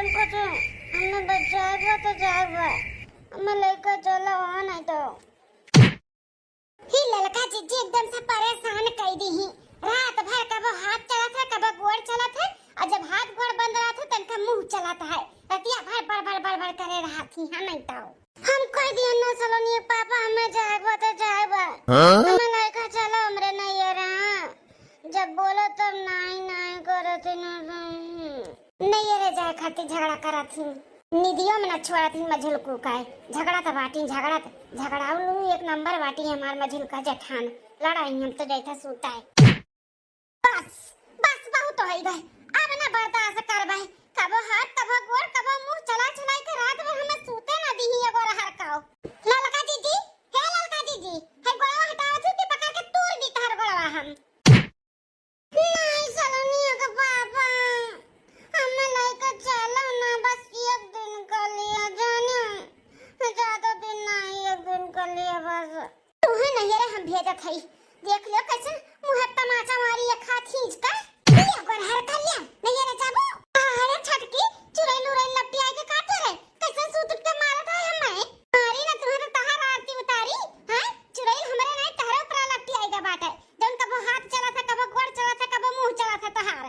हमको तो हमें बचाएगा तो जाएगा हमें लेकर चलो वहाँ नहीं तो ही लड़का जीजी एकदम से परेशान कर दी ही रात भर कब हाथ चला था कब गोड़ चला था और जब हाथ गोड़ बंद रहा था तब का मुंह चलाता है रतिया भर बड़ करे रहा थी हम नहीं तो हम कोई दिया न चलो नहीं पापा हमें जाएगा तो जाएगा हमें लेकर चलो हमरे नहीं है रहा जब बोलो तब नहीं करे थे नहीं रे जाए खाती झगड़ा करा थी निधियों में न छोड़ा थी मझुल को का झगड़ा था बाटी झगड़ा एक नंबर बाटी हमार मझुल का जेठान लड़ाई हम तो जैसा सूता है बस बस बहुत हो गए अब ना बर्दाश्त कर भाई कबो हाथ कबो गोड़ कबो मुंह चला के रात भर हमें सूते ना दी एगो हर काओ ललका जीजी है गोड़वा हटाओ थी कि पकड़ के तोड़ दी तार गोड़वा हम नहीं सलोनी का पापा हमें लेकर चलो ना बस एक दिन का लिया जाने ज्यादा दिन नहीं एक दिन का लिया बस तू है नहीं रे हम भेजा थई देख लो कैसे मुंह तमाचा मारी अखा खींच कर लिया गोर हर कर लिया नहीं रे जाबो अरे छटकी चुरैल लपटी आके काटे रे कैसे सूत के मारा था हमें मारी ना तुम्हें तो तहार आरती उतारी हैं चुरैल हमरे नहीं तहरे ऊपर लपटी आएगा बाटे जौन कबो हाथ चला था कबो गोड़ चला था कबो मुंह चला था तहार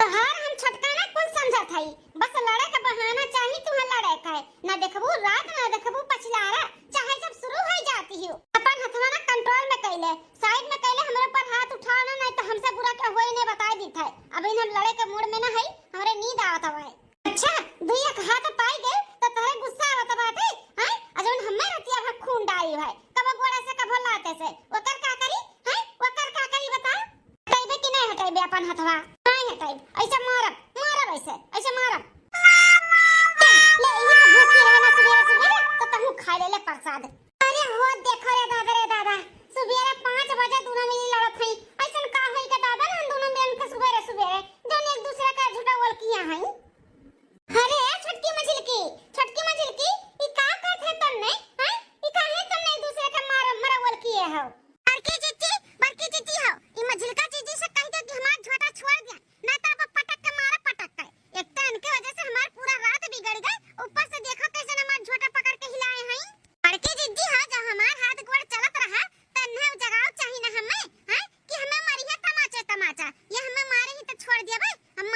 हम छटका ना कुल समझा थाई बस लड़े का बहाना चाहिए तुम्हें लड़े का ना देखबू रात ना देखबू पछलारा चाहे जब शुरू हो जाती हो अपन हथवा ना कंट्रोल में कैले साइड में कैले हमरे ऊपर हाथ उठाओ ना नहीं तो हमसे बुरा क्या होई ने बता दी था अभी हम लड़े के मूड में ना है हमरे नींद आवत है अच्छा दुइया का हाथ पाई गए तो तोरे गुस्सा आवत बाटे हैं अजन हमें रतिया भर खून डाली है कब गोड़ा से कब लाते से ओकर का करी हैं ओकर का करी बता हटाइबे कि नहीं हटाइबे अपन हथवा नहीं हटाइब ऐसे मारब ऐसे मारब ले ये भूखी रहना सवेरे तो तहु खा ले प्रसाद अरे हो देखो रे दादा सवेरे 5 बजे दोनों मिली लड़त हई ऐसन का होई के दादा हम दोनों मिलन के सवेरे जन एक दूसरे का झूठा बोल किया हई अरे छटकी मछली की ई का करत है तन्ने हैं ई काहे तन्ने एक दूसरे के मारा बोल किए हो बड़की चीची हो ई मछली चीजी से कह दे कि हमार झोटा छोड़ दिया ना तो अब पटक के एक टन के वजह से हमार पूरा रात बिगड़ गई ऊपर से देखो कैसे हमार झोटा पकड़ के हिलाए हैं बड़की जीजी हो जब हमार हाथ गोड़ चलत रहा तन्ने जगाव चाहिए ना हमें हैं कि हमें मारी है तमाचा ये हमें मारे ही तो छोड़ दिया भाई हम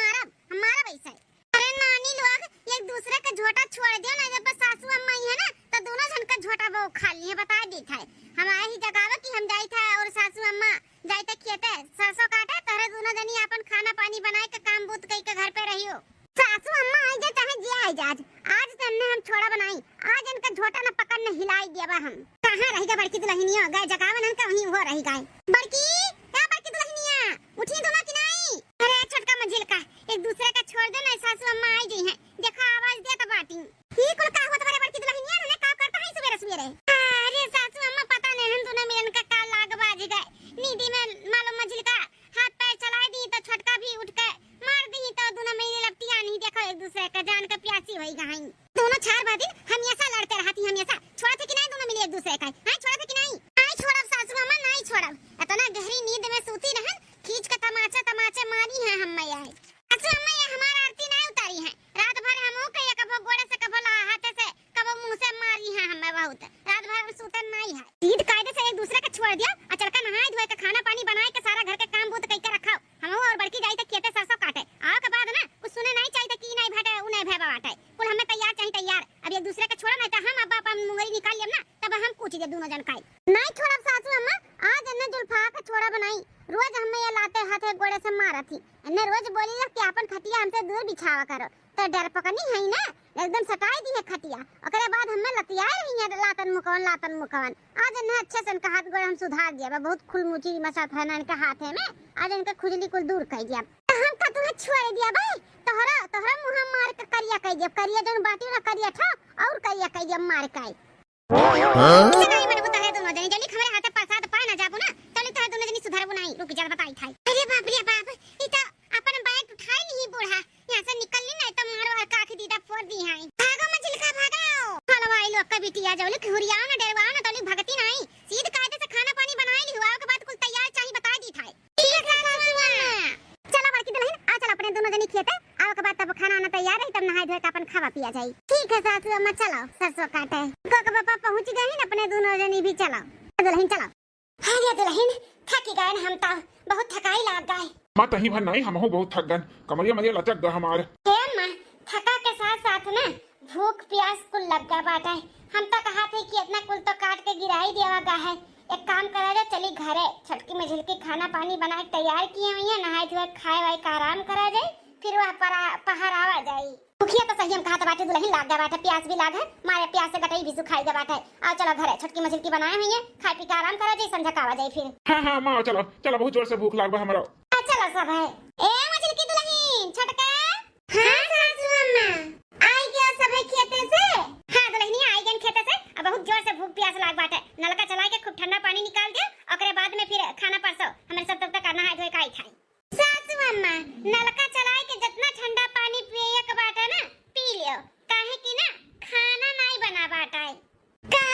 मारब ऐसे अरे नानी लोग एक दूसरे का झोटा छोड़ दिया ना जब सासू अम्मा ही है ना तो दोनों जन का झोटा वो खा लिए बता दी था हमारे ही जगाव कि हम जाई था और सासू अम्मा जाई थे खेते सरसों काटे तहरे दोनों जनी अपन खाना पानी बनाए के काम बूत कई के घर पे रहियो सासू अम्मा आई जा चाहे जे आई जा आज तन्ने हम छोड़ा बनाई आज इनका झोटा ना पकड़ ने हिलाई दिया बा हम कहां रही गा बड़की दुल्हनिया गए जगावन का वहीं हो रही गाय बड़की दुल्हनिया उठी दोनों की नहीं अरे छोटका मंजिल का एक दूसरे का छोड़ दे ना सासू अम्मा आई गई है देखा आवाज दे तो बाटी ही कुल का होत बड़े बड़की दुल्हनिया ने का करता है सवेरे अरे सासू अम्मा पता नहीं हम दोनों मिलन का का लाग बाज गए नींदी में मालूम मंजिल का हाथ पैर चला दी तो छोटका भी उठ के मार दी तो दोनों मिली लपटियां नहीं देखो एक दूसरे का जान का प्यासी होई गई दोनों चार बादी हमेशा लड़ते रहती हमेशा छोड़ा थे कि नहीं दोनों मिली एक दूसरे का हां छोड़ा थे कि नहीं छोड़ब सासू अम्मा नहीं छोड़ब इतना गहरी नींद में सूती रहन खींच के तमाचे मारी है हम मैया सासू अम्मा ये हमारा आरती नहीं उतारी है रात भर हमो के कबो गोड़े से कबो हाथ से कबो मुंह से मारी है हमें बहुत रात भर हम सूतन नहीं है सीध कायदे से एक दूसरे का छोड़ दिया अचल का नहाए धोए के खाना पानी बनाए के सारा घर के काम बूत कई के रखा हम और बड़की जाई तक खेते सरसों काटे आओ के बाद ना कुछ सुने नहीं चाहिए कि नहीं भेटे उ नहीं भेबा बाटे कुल हमें तैयार अब एक दूसरे का छोड़ा नहीं तो हम अब अपन मुंगरी निकाल लेब ना तब हम पूछ दे दोनों जन काई नहीं छोड़ब सासू अम्मा आज ने जुल्फा का छोड़ा बनाई रोज हमें ये लाते हाथे गोड़े से मारा थी ने रोज बोली कि अपन खटिया हमसे दूर बिछावा करो तो डर पकनी है ना एकदम सटाई दी है खटिया ओकरे बाद हमें लतियाए रही है लातन मुकवन आज ने अच्छे से इनका हाथ गोड़ हम सुधार दिया बहुत खुलमुची मसात है ना इनके हाथे में आज इनके खुजली कुल दूर कर दिया हम का तुम्हें छोड़ दिया भाई तोहरा मुंह मार के करिया कह दिया करिया जन बाटी ना करिया था और करिया कह दिया मार के किसे नहीं मन बता है दोनों जनी जनी खबरे हाथे प्रसाद पाए ना जाबू ना तनी तो दोनों जनी सुधार बनाई रुक जा बताई थाई अरे बाप रे बाप ई तो अपन बैग उठाई नहीं बूढ़ा यहां से निकलनी नहीं तो मारो और काख दीदा फोड़ दी है भागो मछली का भागो हलवाई लोग का बिटिया जाओ ले हुरिया ना डरवाओ ना तनी भगती नहीं सीध कायदे से खाना पानी बनाई ली हुआ के बाद कुल तैयार चाहिए बता दी थाई ठीक है चलो बड़की दुल्हन आ चल अपने दोनों जनी खेते खाओ के बाद तब खाना ना तैयार है, तब नहाए धोए के अपन खावा पिया जाई। ठीक है सासू अम्मा, चलो सरसों काटे। का पापा पहुंच गए हैं, अपने दोनों जनी भी चलो। दुल्हन चलो। हां रे दुल्हन, थक गए हम तो, बहुत थकाई लग गई। मां तही भर नहीं, हमहू बहुत थक गन, कमरिया मरिया लचक ग हमार। हे अम्मा, थका के साथ साथ ना भूख प्यास कुल लग गया बाटा है। हम तो कहा थे कि इतना कुल तो काट के गिराई देवा गा है। एक काम करा जा, चली घरे छटकी में झिलकी खाना पानी बना के तैयार किए हुई है, नहाए धोए खाए वाए का आराम करा जाए, फिर वह पहाड़ आवा जाए। भूखिया तो सही हम कहा था बाटे, दुल्हन लाग गया बाटा, प्यास भी लाग है, मारे प्यास से गटई भी सुखाई गया बाटा। आओ चलो घरे छटकी में झिलकी बनाए हुई है, खाए पी के आराम करा जाए, संझा का आवा जाए फिर। हां हां मां चलो चलो, बहुत जोर से भूख लाग बा हमरा। चलो सब है। ए मझिलकी दुल्हन छटका। हां सासू अम्मा, आई गया सब है खेते से। हां दुल्हनी आई गन खेते से, अब बहुत जोर से भूख प्यास लाग बाटे। नलका चला के खूब ठंडा पानी निकाल दे, ओकरे बाद में फिर खाना परसो, हमरे सब तब तक नहाए धोए काई खाई। सासू अम्मा, नलका चलाए के जितना ठंडा पानी पिए के बाटे ना पी लियो, काहे कि ना खाना नहीं बना बाटा है। का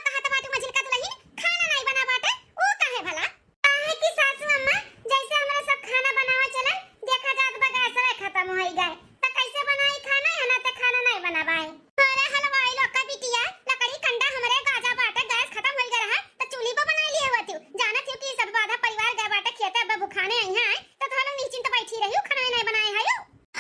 कहा तो बाटू मझिलका दुल्हन, खाना नहीं बना बाटे, ओ काहे भला? काहे कि सासू अम्मा, जैसे हमरा सब खाना बनावा चलन, देखा जात बा गैस खत्म हो गए, त कैसे बनाई खाना, या ना त खाना नहीं बनाबाई। अरे हलवाई लोग का बिटिया, लकड़ी कंडा हमरे गाजा बाटे, गैस खत्म हो गया है, त चूल्ही पे बना लिए होती। जाना थी कि सब आधा परिवार गए बाटे खेते, अब भूखाने आई हैं, त थोड़ा निश्चिंत बैठी रही, खाना नहीं बनाए है।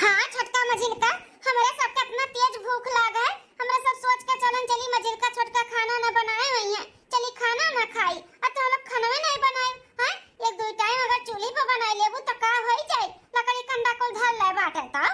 हां छटका मझिलका, हमरे सब के इतना तेज भूख लागा है, हमरे सब सोच के चलन चली मझिलका छोटका खाना ना बनाए हुई है, चली खाना ना खाई, अब तो लोग खाना नहीं बनाए हैं। एक दो टाइम अगर चूल्ही पे बनाई लेबू त का होई जाए, लकड़ी कंडा को धर ले बाटे त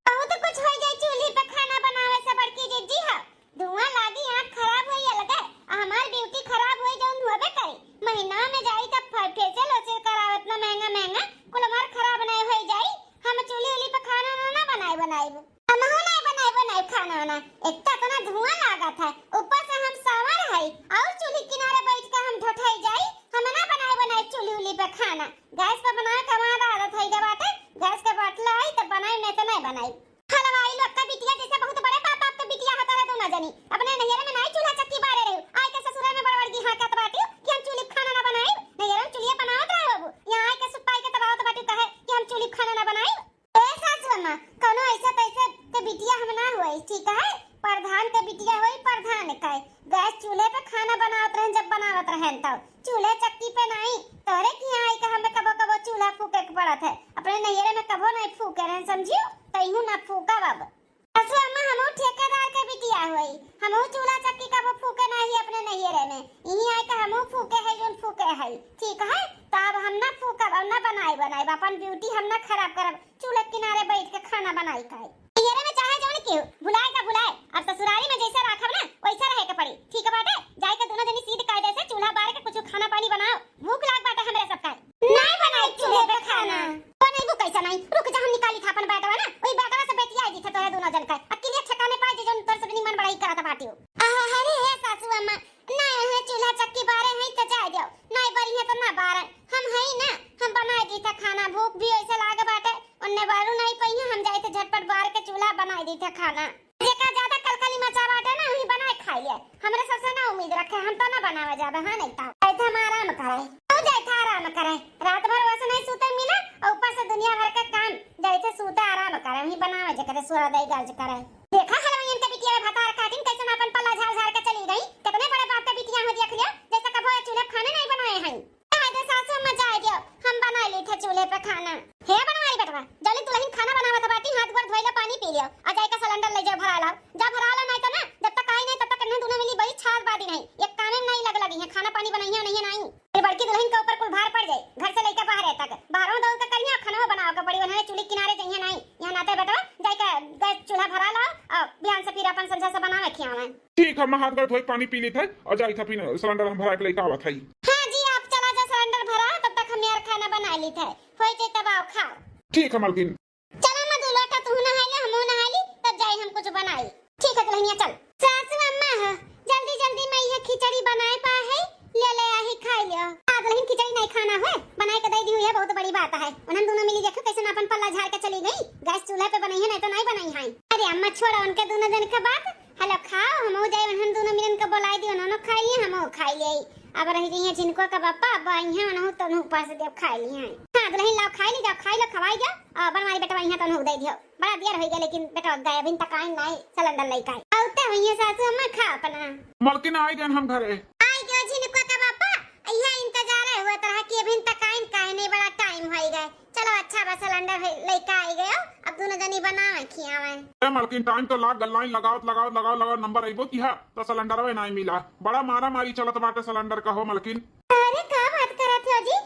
बहुत कुछ हो जाए। चूल्ही पे खाना बनावे से बड़की जिद्दी है, धुआं लागी आंख खराब होई अलग है, हमार ब्यूटी खराब होई जौन होबे करे। महीना में जाई त फेशियल ओसे करावत ना महंगा महंगा, कुल हमार खराब नहीं होई जाई। हम चूल्ही पे खाना ना बनाए बनाई, हम हो नहीं बनाए खाना ना, इतना तो ना धुआं लागत है, ऊपर से हम सावर है और चूल्ही किनारे बैठ के हम ठठई जाई, हम ना बनाए चूल्ही पे खाना। गैस पे बनाए के हमारा आदत है बाटे, गैस के बाटला आई त बनाई नहीं तो नहीं बनाई। हलवाई लोग का बिटिया जैसे बहुत बड़े पापा के बिटिया होता रहे, दोनों जनी अपने नैहर में नहीं चूल्हा चक्की बारे रहे, आई के ससुराल में बड़बड़ की हाकत बाटी कि हम चूल्ही खाना ना बनाई, नैहर में चूल्ही बनावत रहे बाबू, यहां आई के सुपाई के तबावत बाटी कहे कि हम चूल्ही खाना ना बनाई। ए सासू अम्मा, कोनो ऐसा तैसे के बिटिया हम ना होई, ठीक है? प्रधान के बिटिया होई, प्रधान का गैस चूल्हे पे खाना बनावत रहे, जब बनावत रहे तब चूल्हे चक्की पे नहीं। तोरे की आई के हमें कबो कबो चूल्हा फूके के पड़त है, अपने नैहरे में कबो नहीं फूके रहे, समझियो? तइहू ना फूका बाबा। सासू अम्मा, हमहू ठेकेदार के बिटिया होई, हमहू चूल्हा चक्की कबो फूके नहीं अपने नैहरे में, यही आई के हमहू फूके है जोन फूके है, ठीक है? तब हम ना फूकब, हम ना बनाई अपन ब्यूटी हम ना खराब करब, चूल्हे किनारे बैठ के खाना बनाई खाई। नैहरे में चाहे जोन क्यों भुलाए का भुलाए, अब ससुराली में जैसे राखब ना वैसा रहे के पड़ी, ठीक है बाटे? जाई के दोनों जनी सीध कायदे से चूल्हा बार के कुछ खाना पानी बनाओ, भूख लाग बाटे हमरे सब का। नहीं बनाई चूल्हे पे खाना, ओ नहीं भूख कैसा नहीं, रुक जा हम निकाली था अपन बेटवा ना, ओई बेटवा से बेटिया आई थी तोरे दोनों जन का, अकेले ठिकाने पाए जे जोन तोर से निमन बड़ाई करत बाटियो। अरे हे सासू अम्मा, नहीं है चूल्हा चक्की बारे है त जा जाओ, नहीं बरी है तो ना बारे, हम है ना, हम बनाई दी था खाना, भूख भी ऐसा लागे बाटे, उन्ने बारू नहीं पई है, हम जाए थे झटपट बार के चूल्हा बनाई दी था खाना, जेका ज्यादा कलकली मचा बाटे ना वही बनाए खाई ले, हमरे सबसे ना उम्मीद रखे, हम तो ना बनावे जाबे। हां नहीं ता ऐसे हम आराम करे, तो जाए था आराम करे, रात भर वैसे नहीं सूते मिला, और ऊपर से दुनिया भर का काम, जाए थे सूते आराम करे, वही बनावे जे करे सुरा दई गाज करे। देखा हलवाईन के बिटिया में भातार काटिन कैसे ना अपन पल्ला झाड़ झाड़ के चली गई, कितने बड़े बाप के बिटिया हो देख लिया, जैसे कबो चूल्हे खाने नहीं बनाए हैं। आधे सासू में जाए दियो, हम बना ली थे चूल्हे पे खाना, हे बनवाई बेटवा, जल्दी दुल्हन खाना बनावत बाटी, हाथ गोड़ धोइला पानी पी लियो, आ जाए का सिलेंडर ले जा भरा लाओ, जा भरा ला, नहीं तो ना जब तक आई नहीं तब तक नहीं दोनों मिली बड़ी छाड़ बाटी नहीं, एक काने में नहीं लगी है, खाना पानी बनाइया नहीं, फिर बड़की दुल्हन के ऊपर कुल भार पड़ जाए, घर से लेकर बाहर तक बाहरों दौड़ के करिया, खाना बनाओ के पड़ी, उन्हें चूल्हे किनारे जाइए नहीं, यहां नाते बेटा जाए का गैस चूल्हा भरा लाओ, और बिहान से फिर अपन संझा से बनावे खियावे। ठीक है, मैं हाथ गोड़ धोए पानी पी ली था और जाई था फिर सिलेंडर हम भरा के लेके आवत हई। हां जी, आप चला जा सिलेंडर भरा, तब तक हम यार खाना बना ली थे, होई जे तब आओ खाओ। ठीक है मालकिन। चला मैं दुलोटा तू नहाइले हमहू नहाइली, तब जाई हम कुछ बनाई। ठीक है दुल्हनिया चल। सासू अम्मा है, जल्दी जल्दी मैं ये खिचड़ी बनाए पा है, ले आही खाई लियो। दुल्हन खिचड़ी नहीं खाना है, बनाए के दे दी हुई है, बहुत बड़ी बात है। उन्हन दोनों मिली देखो कैसे अपन पल्ला झाड़ के चली गई, गैस चूल्हे पे बनाई है नहीं तो नहीं बनाई है। अरे अम्मा छोड़ो उनके दोनों जन के बात, हेलो खाओ, हमहू जाए उन्हन दोनों मिलन के बुलाई दी, उन्होंने खाई लिए हमहू खाई लिए। अब रही रही जिनको का बापा अब यहाँ न हो तो ऊपर से देव खाई ली हैं। हां दुल्हन लाओ खाई ली जाओ, खाई लो खवाई जाओ। अब हमारी बेटा यहाँ तो दे दियो, बड़ा देर हो गया लेकिन बेटा गए अभी तक आई नहीं सिलेंडर लेके आई। औते हुई सासू अम्मा खा अपना मालकिन आई गए हम घरे। आई गयो जिनको का बापा यहाँ इंतजार है हुआ तरह की अभी तक आई काहे नहीं, बड़ा टाइम हो गया। चलो अच्छा बस सिलेंडर लेके आई गयो, अब दोनों जनी बनावे खियावे। ए मालकिन टाइम तो लाग लाइन लगाओ नंबर आइबो की है तो सिलेंडर वे नहीं मिला। बड़ा मारा मारी चलत बाटे सिलेंडर का हो मालकिन। अरे का बात करत हो जी,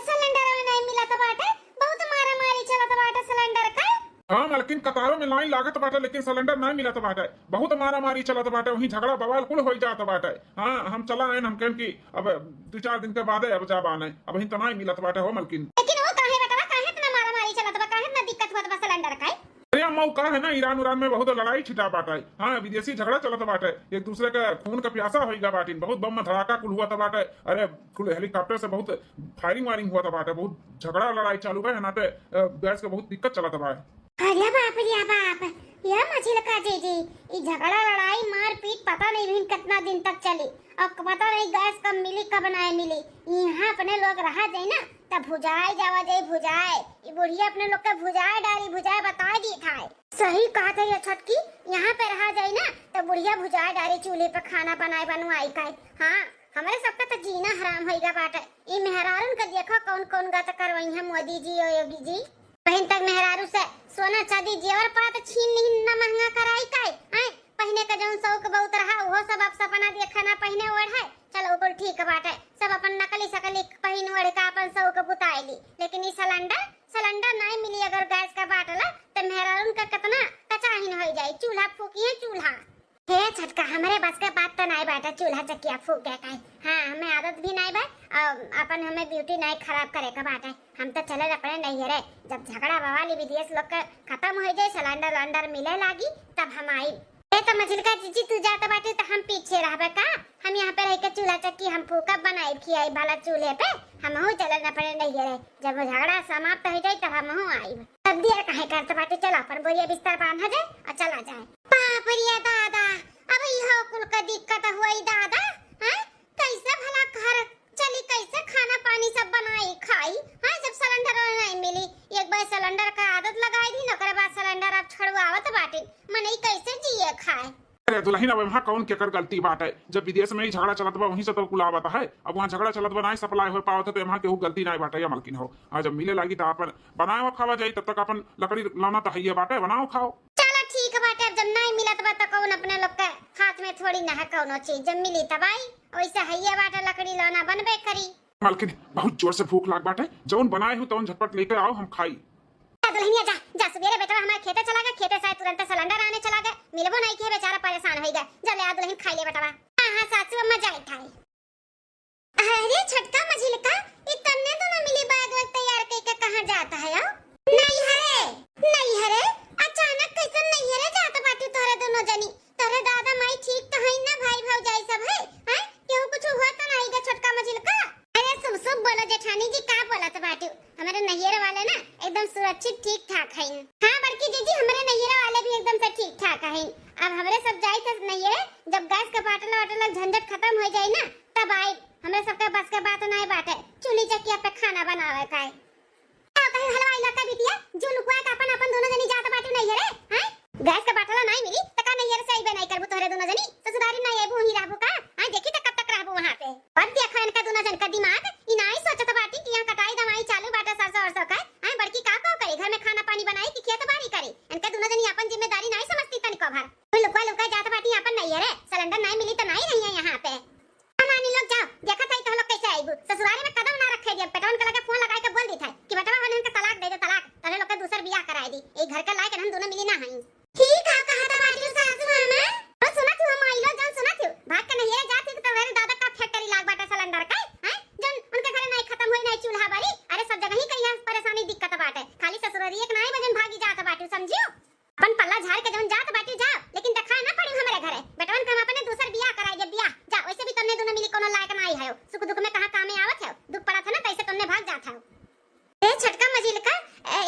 सिलेंडर में नहीं मिला तो बाटे बहुत मारा मारी चलत बाटे सिलेंडर का। हाँ मालकिन कतारों में लाइन लागत बाटे लेकिन सिलेंडर नहीं मिलत बाटे, बहुत मारा मारी चलत बाटे, वहीं झगड़ा बवाल कुल हो जात बाटे। हाँ हम चला आए हम कहन की अब 2-4 दिन के बाद अब जाब आने, अब वहीं तो नहीं मिलत बाटे हो मालकिन। लेकिन वो काहे बेटा काहे इतना मारा मारी चलत बा, काहे इतना दिक्कत होत बा सिलेंडर का? अरे मौका है ना ईरान में बहुत लड़ाई छिटा बाटे। हाँ विदेशी झगड़ा चलत बाटे, एक दूसरे के खून का प्यासा होइगा बाटिन, बहुत बम में धड़ाका कुल हुआ बाटे। अरे कुल हेलीकॉप्टर से बहुत फायरिंग वायरिंग हुआ बाटे, बहुत झगड़ा लड़ाई चालू है ना, गैस के बहुत दिक्कत चलत बा। अरे बाप रे बाप, यह मछली का जी ये झगड़ा लड़ाई मार पीट पता नहीं भी कितना दिन तक चली, और पता नहीं गैस कब मिली कब नहीं मिली। यहाँ अपने लोग रहा जाए ना तब भुजाए जावा जाए भुजाए, ये बुढ़िया अपने लोग का भुजाए डाली भुजाए बता दी था। सही कहा था ये छटकी, यहाँ पे रहा जाए ना तो बुढ़िया भुजाए डाली चूल्हे पे खाना बनाए बनवाई का। हाँ हमारे सबका तो जीना हराम होइगा बाटे। ये मेहरारून का देखो कौन कौन गत करवाई है मोदी जी और योगी जी। बहन तक मेहरारू से सोना चांदी जेवर पड़ा तो छीन नहीं ना महंगा कराई का है। पहने का जौन शौक बहुत रहा वो सब आप सपना देखा ना पहने ओढ़ है, चलो ऊपर ठीक बात है, सब अपन नकली सकली पहन ओढ़ का अपन शौक बुताईली। लेकिन ये सिलेंडर नहीं मिली अगर गैस का बाटला तो मेहरारून का कितना कचाहीन हो जाए। चूल्हा फूकी है चूल्हा हे छटका, हमारे बस के बात तो नहीं बाटा चूल्हा चकिया फूक गया का। हाँ हमें आदत भी नहीं बा, अपन हमें ब्यूटी नहीं खराब करे का बात है। हम तो चले अपने नहीं रे, जब झगड़ा बवाली विदेश लोग का खत्म हो जाए सिलेंडर वंडर मिले लागी तब हम आई। तो मछली का जीजी तू जाता बाटे तो हम पीछे रहबे का, हम यहाँ पे रह के चूल्हा चक्की हम फूका बनाई खियाई वाला चूल्हे पे हम हो चले न पड़े नहीं रे। जब झगड़ा समाप्त हो जाए तब हम हो आई। तब दिया काहे करते बाटे, चलो अपन बोरिया बिस्तर बांधा जाए और चला जाए। बाप रे दादा, अब इहो कुल का दिक्कत हुई दादा। हैं कैसे भला घर चली, कैसे खाना पानी सब बनाई खाई। हाँ जब सिलेंडर नहीं मिली, एक बार सिलेंडर का आदत लगाई दी न, ओकरे बाद सिलेंडर अब छड़वावत बाटे, मने कैसे जिए खाए। अरे दुल्हन अब वहाँ कौन केकर गलती बात है, जब विदेश में ही झगड़ा चलत बा वहीं से तो कुल आवत है। अब वहाँ झगड़ा चलत बा नहीं सप्लाई हो पावत तो वहाँ केहू गलती नहीं बाटे या मालकिन हो। हाँ जब मिले लागी तो अपन बनाओ खावा जाए, तब तक अपन लकड़ी लाना तो है बाटे, बनाओ खाओ। चलो ठीक बाटे, अब जब नहीं मिला तो कौन अपने लोग के हाथ में थोड़ी ना है कौनो चीज, जब मिली तब आई वैसे है बाटे लकड़ी लाना बनबे करी। मालकिन बहुत जोर से भूख लाग बाटे, जौन बनाए हो तौन झटपट लेके आओ हम खाई। दुल्हनिया जा जा सवेरे बेटा हमारे खेते चला गया, खेते से तुरंत सिलेंडर आने चला गया, मिलबो नहीं के बेचारा परेशान हो गया। जा ले आ दुल्हन खाई ले बेटा। हां सासू अम्मा जाए खाई। अरे छटका मझिल का इतने तो ना मिली, बैग वैग तैयार करके कहां जाता है? नहीं हरे अचानक कैसे नहीं हरे जाता बाटी तोरे दोनों जनी, तोरे दादा माई ठीक तो है ना, भाई भौजाई सब है। हैं क्यों कुछ हुआ तो नहीं गा छटका मझिल का? अरे सुब बोलो जेठानी जी का बोलत बाटी, हमारे नैयर वाले ना एकदम सुरक्षित ठीक ठाक है। हाँ बड़की जीजी हमारे नैयर वाले भी एकदम से ठीक ठाक है। अब हमारे सब जाए थे नैयर, जब गैस का बाटला वाटला झंझट खत्म हो जाए ना तब आए। हमारे सबके बस के बात नहीं बाटे, चूल्ही चकिया पे खाना बनावे का है। कहीं हलवाई लड़का बिटिया जो लुकवा के अपन अपन दोनों जनी जात बाटू नैयर है। हैं गैस का बाटला नहीं मिली त का नैयर से आइबे नहीं करबू तोरे दोनों जनी, ससुरारी नहीं आइबू ही रहबू का। हां देखी त कब तक रहबू वहां पे। और देखो इनका दोनों जन का दिमाग ई नहीं सोचत बाटी कि यहां कटाई दवाई चालू बाटा सरसों और का। हां बड़की का करे घर में खाना पानी बनाई कि खेत बाड़ी करे, इनका दोनों जनी अपन जिम्मेदारी नहीं समझती तनिको भर। कोई लुकवा जात बाटी अपन नैयर है, सिलेंडर नहीं मिली तो नहीं रही है यहां पे। अनानी लोग जाओ देखा था तो लोग कैसे आइबू, ससुरारी में कदम ना रखे दिया, पेटवन के लगे फोन लगा के बोल दी था कि बेटा वाले इनका तलाक दे दे, तलाक तोरे लोग के दूसर बियाह कराई दी, एक घर का लायक हम दोनों मिली ना हई। ठीक है कहा था बाटी सासू मामा, और सुना तू हम आइलो जन सुना तू भाग के नहीं जाती तो मेरे दादा का फैक्ट्री लाग बाटा सिलेंडर का। हैं जन उनके घर नहीं खत्म होई नहीं चूल्हा वाली, अरे सब जगह ही कहीं परेशानी दिक्कत बाटे, खाली ससुरारी एक नहीं बजन भागी जात बाटी समझियो। अपन पल्ला झाड़ के जन जात बाटी जाओ, लेकिन देखा ना पड़ी हमारे घरे बेटवन के हम अपने दूसर बियाह कराई दे बियाह जा, वैसे भी तुमने दोनों मिली कोनो लायक नहीं है, सुख दुख में कहां काम में आवत है, दुख पड़ा था ना तैसे तुमने भाग जात है। ए छटका मजिल का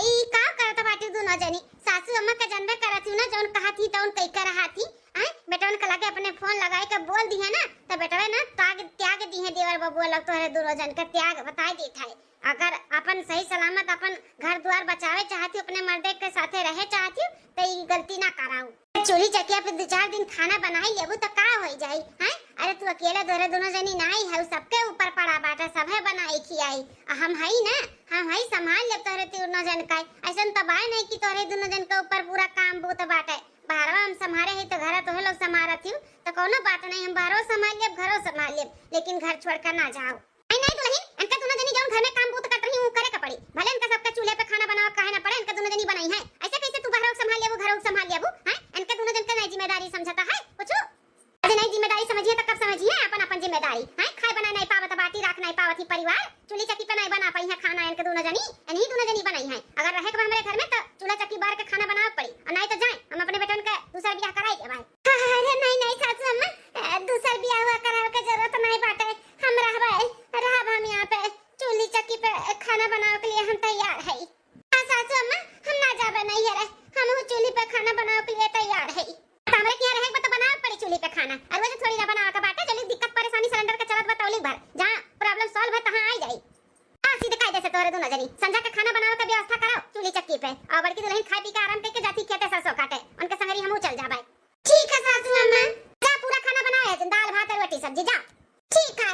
ई का करत बाटी दोनों जनी, सासू अम्मा का जनबे करत ना जौन कहा थी तौन कई कर रहा थी। बेटवन के लगे अपने फोन लगाए के बोल दी है ना तो बेटवे ना त्याग दी है देवर बबुआ लोग तोहरे दोनों जन के त्याग बता देत है। अगर अपन सही सलामत अपन घर द्वार बचावे चाहती अपने मर्दे के साथे रहे चाहती तो ये गलती ना कराऊ। चूल्ही चकिया पे 2-4 दिन खाना बनाई लेबू तो का हो जाई हैं। अरे तू अकेले तोहरे दोनों जनी नहीं है सबके ऊपर पड़ा बाटा सबे बनाई खियाई हम हई ना हम हई संभाल ले तोहरे दोनों जन का। ऐसा तबाह नहीं कि तोहरे दोनों जन के ऊपर पूरा काम बूत बाटे। बाहरवा हम संभारे है तो घर तोहे लोग संभारत हूं तो कोनो बात नहीं हम बाहरों संभाल लेब घरों संभाल लेब लेकिन घर छोड़ कर ना जाओ। नहीं दुल्हन इनका दोनों जनी जौन घर में काम बूत करत रही वो करे का पड़ी भले इनका सबका चूल्हे पे खाना बनावा काहे ना पड़े इनका दोनों जनी बनाई है। ऐसे कैसे तू बाहरों संभाल लेबू घरों संभाल लेबू हैं। इनका दोनों जन का नहीं जिम्मेदारी समझता है पूछो। अरे नहीं जिम्मेदारी समझिए तो कब समझिए अपन जिम्मेदारी हैं। खाए बना नहीं पावत बाटी राख नहीं पावत ही परिवार चूल्ही चक्की पे नहीं बना पाई है खाना इनके दोनों जनी इन्हीं दोनों जनी बनाई है। अगर रहे के हमारे घर में तो चूल्हा चक्की बार के खाना बनावा पड़ी और नहीं तो जाए हम अपने बेटन का दूसरा ब्याह कराई के भाई। अरे नहीं सासू अम्मा दूसरा ब्याह हुआ करावे के जरूरत नहीं बाटे हम रहब हम यहाँ पे चूल्ही चक्की पे खाना बनावे के लिए हम तैयार है। सासू अम्मा हम ना जाबे नहीं है हम चूल्ही पे खाना बनावे के लिए तैयार है। हमरे के रहे तो बनावे पड़ी चूल्ही पे खाना और वो थोड़ी ना बनावे का बाटे जल्दी दिक्कत परेशानी सिलेंडर के चलत बतौली भर जहां प्रॉब्लम सॉल्व है तहां आई जाई। सीधे कायदे से तोरे दोनों जनी संजा के खाना बनावे का व्यवस्था कराओ चूल्ही चक्की पे और बड़की दुल्हन खाए पी के आराम करके जाती खेते सरसों काटे उनके संगरी हमहू चल जाबे। ठीक है सासू अम्मा जा पूरा खाना बनाए दाल भात और रोटी सब्जी जा। ठीक है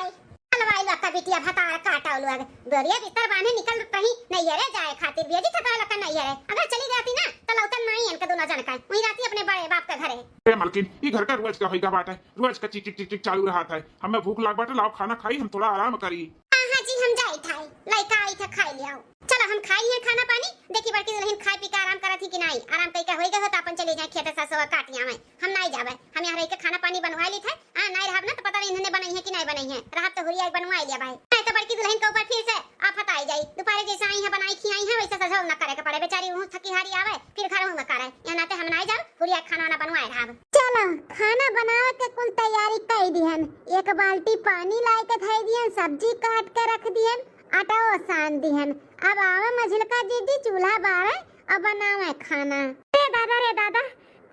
हलवाई लोग का बिटिया भतार काटा लोग दोरिया बिस्तर बांधे निकल रही नहीं है रे जाए खातिर बेजी थका लका नहीं है अगर चली जाती ना तो लौटन नहीं इनके दोनों जन का वही राती अपने बड़े बाप के घरे। ए मालकिन ये घर का रोज का होइगा बात है रोज का चिक चिक चिक चालू रहा था हमें भूख लाग बाटे लाओ खाना खाई हम थोड़ा आराम करी। हां जी हम जाई था लइका आई था खाई लियाओ चलो हम खाई है खाना पानी देखी बड़की दुल्हन खाई पी के आराम करत थी कि नहीं आराम कई होई गयो तो अपन चले जाए खेते सरसों काटिया में हम नहीं जाबे हम यहां रह के खाना पानी बनवा ली थे नहीं रहब ना तो पता नहीं इन्होंने बनाई है कि नहीं बनाई है रहब तो हुरिया बनवा लिया भाई नहीं तो बड़की दुल्हन के ऊपर फिर से आफत आई जाई दोपहर जैसे आई है बनाई खियाई है वैसे सजो ना करे के पड़े बेचारी वो थकी हारी आवे फिर घर में करे यहाँ नाते हम नहीं जाओ हुरिया खाना ना बनवाए रहब। चलो खाना बनावे के कुल तैयारी कर दिहन एक बाल्टी पानी लाए के धई दिहन सब्जी काट के रख दिहन आटा वो सान दिहन अब आवे मझिलका दीदी चूल्हा बारे अब बनावे खाना। रे दादा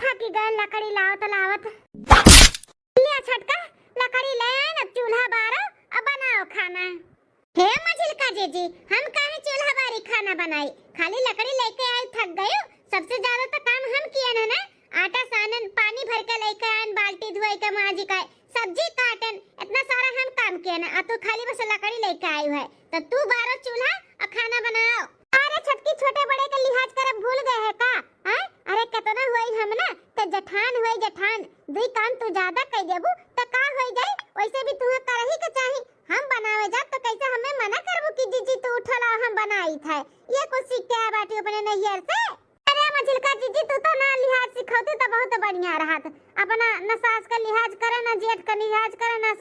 थकी गए लकड़ी लावत लावत ले छटका लकड़ी ले आए अब चूल्हा बारो अब बनाओ खाना। हे मझिलका जीजी हम काहे चूल्हा बारी खाना बनाई खाली लकड़ी लेके आए थक गए सबसे ज्यादा तो काम हम किए ना आटा सानन पानी भर के लेके आए बाल्टी धोए के माजी का सब्जी काटन इतना सारा हम काम किए ना तो खाली बस लकड़ी लेके आई है तो तू बारो चूल्हा और खाना बनाओ। अरे छटकी छोटे बड़े का लिहाज करब भूल गए है का हैं। अरे कितना होई हम ना तो जठान होई जठान दुई काम तू ज्यादा कह देबू तो का होई जाए वैसे भी तू करही के चाही हम बनावे जा तो कैसे हमें मना करबू कि जीजी तू उठला हम बनाई था ये कुछ सीख के आ बाटी अपने नैहर से। अरे मझिलका जीजी तू तो ना लिहाज सिखाती तो बहुत बढ़िया रहत अपना न सास का लिहाज करे ना जेठ का लिहाज करे ना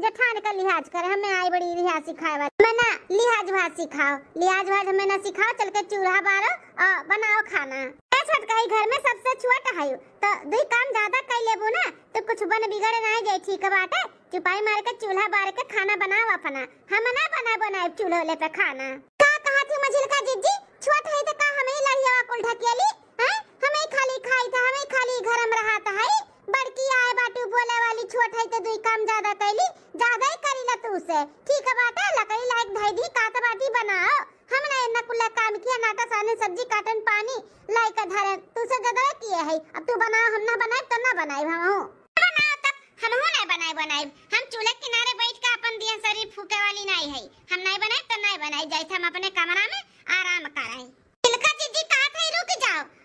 जठान का लिहाज करे हमें आई बड़ी लिहाज सिखाए मैं ना लिहाज भात सिखाओ लिहाज भात हमें ना सिखाओ चल के चूल्हा बारो और बनाओ खाना। छटका घर में सबसे छोटा है तो दुई काम ज्यादा कर लेबू ना तो कुछ बन बिगड़े ना जाए ठीक बाटे चुपाई मार के चूल्हा बार के खाना बनाओ अपना हम ना बनाए चूल्हे ले पे खाना। का कहा थी मझिलका जीजी छोट है तो का हमें लड़िया कुल ढकेली हैं हमें खाली खाई था हमें खाली घर में रहा था बड़की आए बाटू बोले वाली छोट है तो दुई काम ज्यादा कैली ज्यादा ही करी ला तू से ठीक बाटे लकड़ी लायक धई दी काट बाटी बनाओ हमने इतना कुल्ला काम किया नाटा साने सब्जी काटन पानी लाई का धरे तू से ज्यादा किए है अब तू बनाओ हम ना बनाए तो ना बनाए हम बनाओ तब हम हो नहीं बनाए हम चूल्हे किनारे बैठ के अपन दिया शरीर फूके वाली नहीं है हम नहीं बनाए तो नहीं बनाए जैसे हम अपने कमरा में आराम कराए। तिलका जीजी कहा था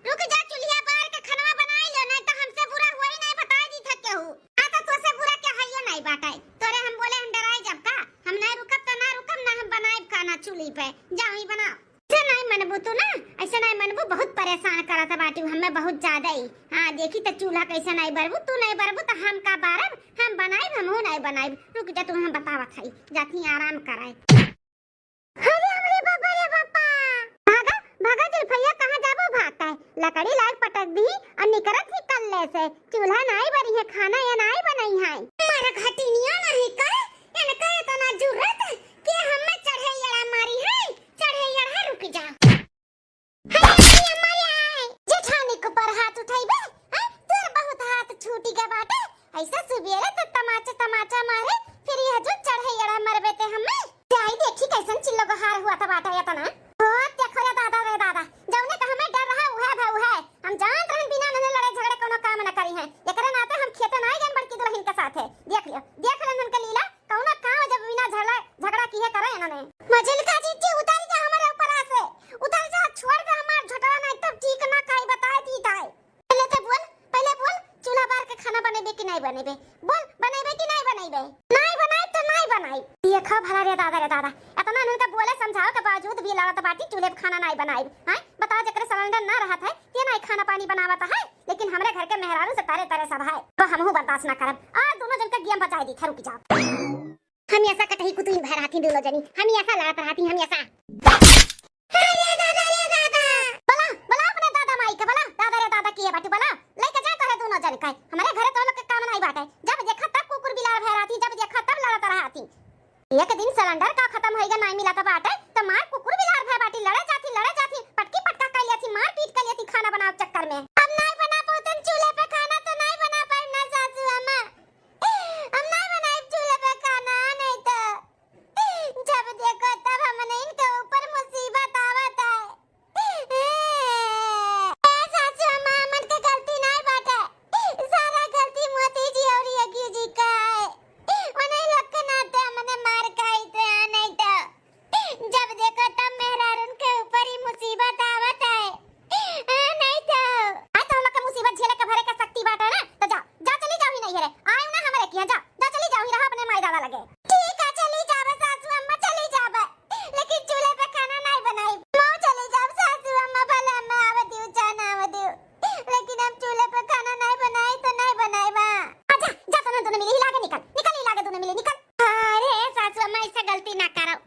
रुक जा चूल्हा बार के खाना बनाए लो नहीं तो हमसे बुरा हुआ ही नहीं बता दी था केहू आता तो से बुरा क्या है ये नहीं बाटाई तोरे हम बोले हम डराए जब का हम नहीं रुकब तो ना रुकब ना हम बनाए खाना चूल्ही पे जाओ ही बनाओ ऐसे नहीं मनबू तू ना ऐसे नहीं मनबू बहुत परेशान करा था बाटी हमें बहुत ज्यादा ही हाँ देखी तो चूल्हा कैसे नहीं बरबू तू नहीं बरबू तो हम का बारब हम बनाए हम हो नहीं बनाए रुक जा तू हम बतावत है जाती आराम कराए। अरे हमरे बाबा रे बापा भागा जुल्फैया कहां जाबो भागता है लकड़ी लायक पटक दी और निकरत ही कल्ले से चूल्हा नहीं बरी है खाना या नहीं बनाई है मारा घटिनिया नहीं कर इनका इतना जरूरत कि हम में चढ़े यड़ा मारी है चढ़े यड़ा रुक जा हमारे आए जेठानी को पर हाथ उठाई बे तोर बहुत हाथ छूटी गवा डूबिएला तो तमाचा तमाचा मारे फिर यह जो चढ़े यड़ा मरबे ते हमें जाई देखी कैसन चिल्लो को हार हुआ था बाटा या तना हो देखो रे दादा जौने का हमें डर रहा उहे है हम जानत रहन बिना नने लड़ाई झगड़े कोनो काम न करी है एकरे नाते हम खेते ना गन बड़की दुल्हन के साथ है देख लेन उनका लीला कौनो काम जब बिना झगड़ा किए करे इन्होंने मजिल का जी उतार जा हमारे ऊपर से उतार जा छोड़ दे हमार झटवा नहीं तब ठीक ना काई बता दी ताई पहले बोल चूल्हा बार के खाना बनेबे कि नहीं बनेबे बोल बनेबे कि नहीं बनेबे नहीं बनाई तो नहीं बनाई ये खा भला रे दादा इतना उनका बोले समझाओ के बावजूद भी लड़त बाटी चूल्हे पे खाना नहीं बनाई हैं बताओ जकरे सिलेंडर ना रहत है ये नहीं खाना पानी बनावत है लेकिन हमरे घर के मेहरारू से तारे सब है तो हमहू बर्दाश्त ना करब और दोनों जन का गेम बचाई दी रुक जाओ हम ऐसा कटही कुतुई भर हाथी दोनों जनी हम ऐसा लड़त हाथी हम ऐसा बला अपने दादा माई के बला दादा किए बाटी बला लेके जा करे दोनों जन का हमारे घरे तो लोग के काम नहीं बाटे जब देखा तब कुकुर बिलार भर हाथी जब देखा तब लड़त हाथी एक दिन सिलेंडर का खत्म होइगा नहीं मिला तो बाटे तो मार कुकुर बिलार भर बाटी लड़े जाती पटकी पटका कर लेती मार पीट कर लेती खाना बनाओ चक्कर में अब नहीं बना पाउतन चूल्हे पे खाना तो नहीं बना पाए ना सासू अम्मा हम नहीं बनाए चूल्हे पे खाना नहीं तो जब देखो तब हमने इनके ऊपर मुसीबत आवत है सासू अम्मा मन के गलती नहीं बाटे सारा गलती मोती जी और यज्ञ जी का है उन्हें लोग के नाते हमने मार खाई थे नहीं तो जब देखो तब मेहरार उनके ऊपर ही मुसीबत आवत है नहीं तो आज तो हम लोग के मुसीबत झेले के भरे का शक्ति बाटे ना तो जा चली जाओ ही नहीं है रे आयो ना हमारे किया जा चली जाओ ही रहा अपने माई दादा लगे ठीक है चली जावे सासू अम्मा चली जावे लेकिन चूल्हे पे खाना नहीं बनाई मो चली जाओ सासू अम्मा भले मैं आवत हूं चाहे ना आवत हूं लेकिन हम चूल्हे पे खाना नहीं बनाई तो नहीं बनाई बा आजा जा दोनों मिली हिला के निकल हिला के दोनों मिली निकल अरे सासू अम्मा ऐसा गलती ना करो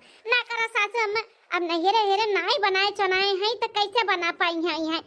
सासू अम्मा अब नहीं रे नहीं बनाए चनाए हैं तो कैसे बना पाई हैं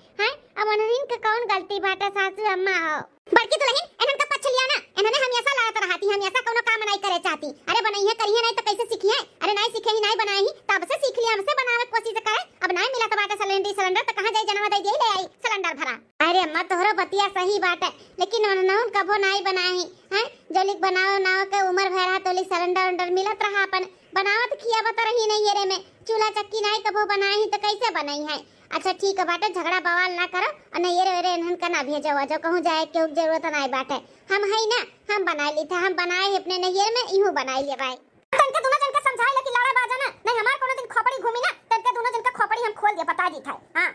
अब उन्हें का कौन गलती बाटे सासू अम्मा हो बड़की दुल्हन इन्हन का पछलिया ना इन्होंने हम ऐसा लड़त रहती हम ऐसा कोनो काम नहीं करे चाहती अरे बनाई है करिए नहीं तो कैसे सीखी है अरे नहीं सीखे ही नहीं बनाई तब से सीख लिया हमसे बनावे कोशिश करे अब नहीं मिला तो बाटे सिलेंडर तो कहां जाई जनवा दे ले आई सिलेंडर भरा अरे अम्मा तोहरा बतिया सही बात है लेकिन उन्होंने कबो नहीं बनाई हैं जोलिक बनाओ नाव के उम्र भरा तोली सिलेंडर मिलत रहा अपन बनावत किया बता रही नहीं रे में चूल्हा चक्की नहीं कबो बनाई तो कैसे बनाई है अच्छा ठीक है बाटे झगड़ा बवाल ना करो और नहीं रे इन्हन का ना भेजो जो कहूं जाए के जरूरत नहीं बाटे हम है ना हम बना ली था हम बनाए अपने नैयर में इहू बनाई ले भाई तनके दोनों जन का समझाए लेकिन लड़ा बाजा ना नहीं हमार कोनो दिन खोपड़ी घूमी ना तनके दोनों जन का खोपड़ी हम खोल दिया बता दी था हां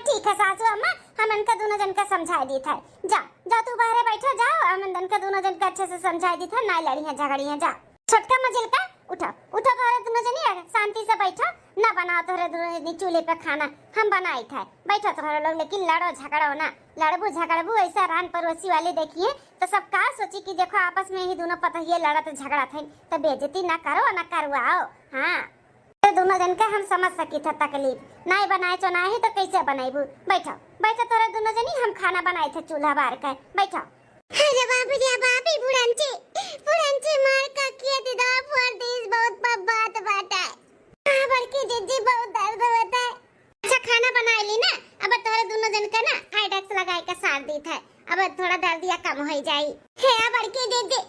ठीक है सासू अम्मा हम इनका दोनों जन का समझा दी था जा तू बाहर बैठो जाओ हम इनका दोनों जन का अच्छे से समझा दी था ना लड़ी है झगड़ी है जा छोटका मजिल का उठो तोरे दोनों जनी शांति से बैठो ना बनाओ तोरे दोनों जनी चूल्हे पे खाना हम बनाई था बैठो तोरे लोग लेकिन लड़ो झगड़ो ना लड़बू झगड़बू ऐसा रान पड़ोसी वाले देखिए तो सब का सोची कि देखो आपस में ही दोनों पता ही लड़त झगड़ा थे तो बेइज्जती ना करो ना करवाओ हाँ तो दोनों जन का हम समझ सकी था तकलीफ नहीं बनाए चुनाए तो कैसे बनाईबू बैठो तोरे दोनों जनी हम खाना बनाए थे चूल्हा बार का बैठो अरे बापी बुढ़ांची मार का किए दीदा फोड़ दीस बहुत बात बाटा हां बड़की जीजी बहुत दर्द होता है अच्छा खाना बना ली ना अब तोरे दोनों जन का ना हाइडेक्स लगाए का सार दी था अब थोड़ा दर्दिया कम हो जाई हे बड़की जीजी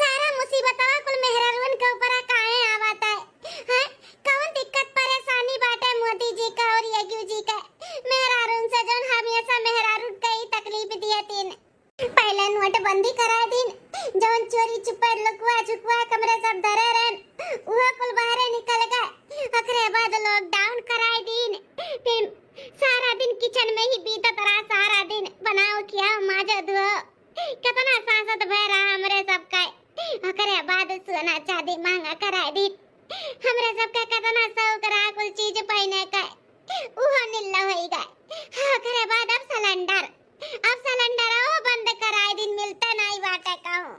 सारा मुसीबत कुल मेहरारून के ऊपर काहे आवता है हैं कौन दिक्कत परेशानी बाटे मोदी जी का और यज्ञ जी का मेहरारून से जन हमेशा मेहरारून कई तकलीफ दिए तीन पहले नोटबंदी करा दिन जौन चोरी छुपा लुकवा कमरे सब धरे रहन वो कुल बाहर निकल गए अकरे बाद लॉकडाउन कराए दिन फिर सारा दिन किचन में ही बीतत रहा सारा दिन बनाओ क्या माजा धो कितना सांसत भय रहा हमरे सब का अकरे बाद सोना चांदी महंगा कराए दिन हमरे सब का कितना शौक रहा कुल चीज पहने का उहो नीला होई गए अकरे बाद अब सिलेंडर बंद कराए दिन मिलता नहीं बाटे कहूं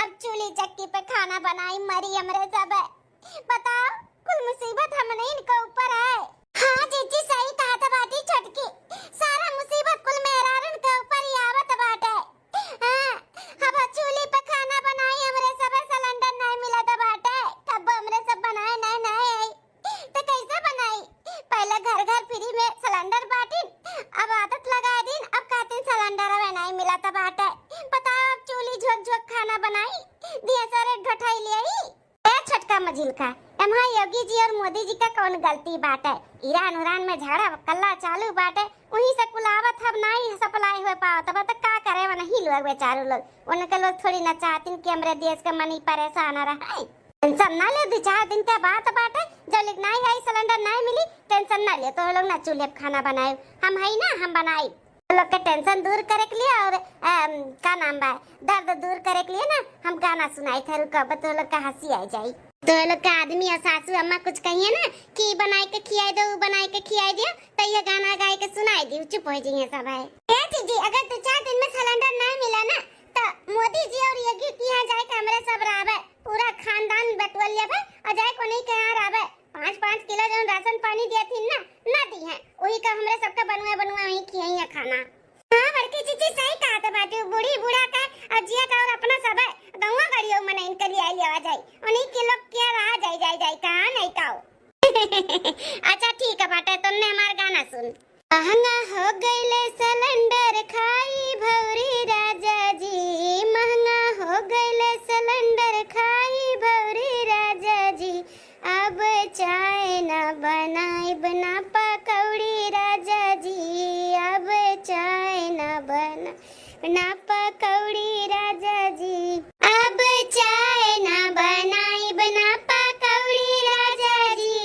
अब चूल्ही चक्की पे खाना बनाई मरी हमरे सब बताओ कुल मुसीबत हमने इनके ऊपर है हां जीजी सही कहा था बाटी छटकी सारा मुसीबत कुल मेहरारून के ऊपर ही आवत बाटे हां अब चूल्ही पे खाना बनाई हमरे सब सिलेंडर नहीं मिला था बाटे तब हमरे सब बनाए नहीं तो कैसे बनाई पहले घर फ्री में सिलेंडर बाटी अब आदत लगा दिन अब खातिर सिलेंडर नहीं मिला था बाटे बताओ अब चूल्ही झोक खा मोदी जी का कौन गलती बाटे। ईरान उरान में झगड़ा कल्ला चालू बाटे, वहीं से कुलावत अब नहीं सप्लाई हो पावत, अब तो का करे वो नहीं लोग बेचारू लोग। उनके लोग थोड़ी ना चाहतीन कि हमरे देश का मनी परेशान रहे। टेंशन ना ले, 2-4 दिन का बात बाटे, जब लिख नहीं आई सिलेंडर नहीं मिली टेंशन ना ले, तो लोग ना चूल्हे पे खाना बनाए, हम है ना हम बनाई। लोग के टेंशन दूर करे के लिए और का नाम बा दर्द दूर करे के लिए ना हम गाना सुनाई थे, रुका तो लोग का हंसी आ जाई। तो लोग का आदमी और सासू अम्मा कुछ कहिए ना कि बनाई के खियाई दो, बनाई के खियाई दियो, तो ये गाना गाय के सुनाई दी, चुप हो जाइए सब है। जी अगर 2-4 दिन में सिलेंडर नहीं मिला ना तो मोदी जी और योगी के यहाँ जाए के हमरे सब रावे, पूरा खानदान बटवल लेबे और जाए को नहीं के यहाँ रावे। 5-5 किलो जो राशन पानी दिया थी ना दी है, वही का हमरे सबका बनवा वही खियाई है खाना। हाँ बड़की चीची सही कहा था बाटी, बूढ़ी बूढ़ा का अजिया का और अपना सब है गौवा गाड़ियों में नहीं इनके लिए आवा जाए, उन्हीं के लोग क्या रहा जाए कहाँ नहीं काओ। अच्छा ठीक है बाटे, तुमने हमारा गाना सुन। महंगा हो गईले सिलेंडर खाई भौरी राजा जी, महंगा हो गईले सिलेंडर खाई भौरी राजा जी, अब चाय ना बनाई बना पकौड़ी राजा जी, अब चाय ना बना पकौड़ी राजा जी, अब चाय ना बनाई बना पकौड़ी राजा जी,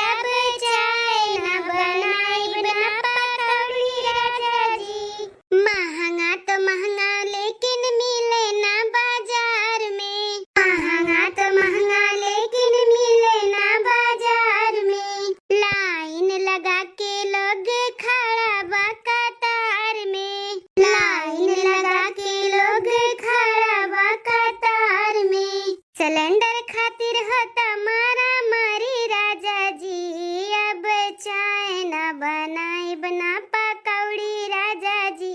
अब चाय ना बनाई बना पकौड़ी राजा जी। महंगा तो महंगा लेकिन मिले ना बाजार में, महंगा तो महंगा लेकिन मिले ना बाजार में, लाइन लगा के लोग खड़ा बा कतार में, लाइन लगा के लोग खड़ा बा कतार में, सिलेंडर खातिर होता मारा मारी राजा जी, अब चाय ना बनाई बना पकौड़ी राजा जी,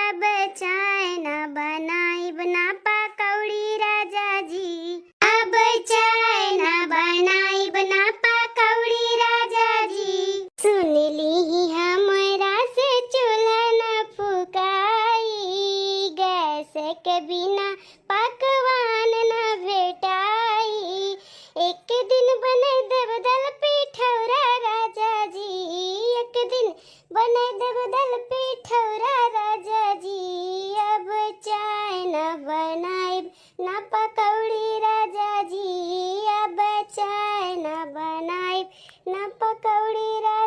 अब चाय ना बनाई बना पकौड़ी राजा जी, अब चाय ना बनाई बना पकौड़ी राजा जी। सुन ली हमरा से चूल्हा न फुकाई, गैस के बिना पकवान न भेटाई, एक दिन बने देव दल पिठौरा राजा जी, एक दिन बने देव दल पिठौरा राजा जी, अब चाय न बनाई न पकौड़ी राजा जी, अब चाय न बनाई न पकौड़ी राजा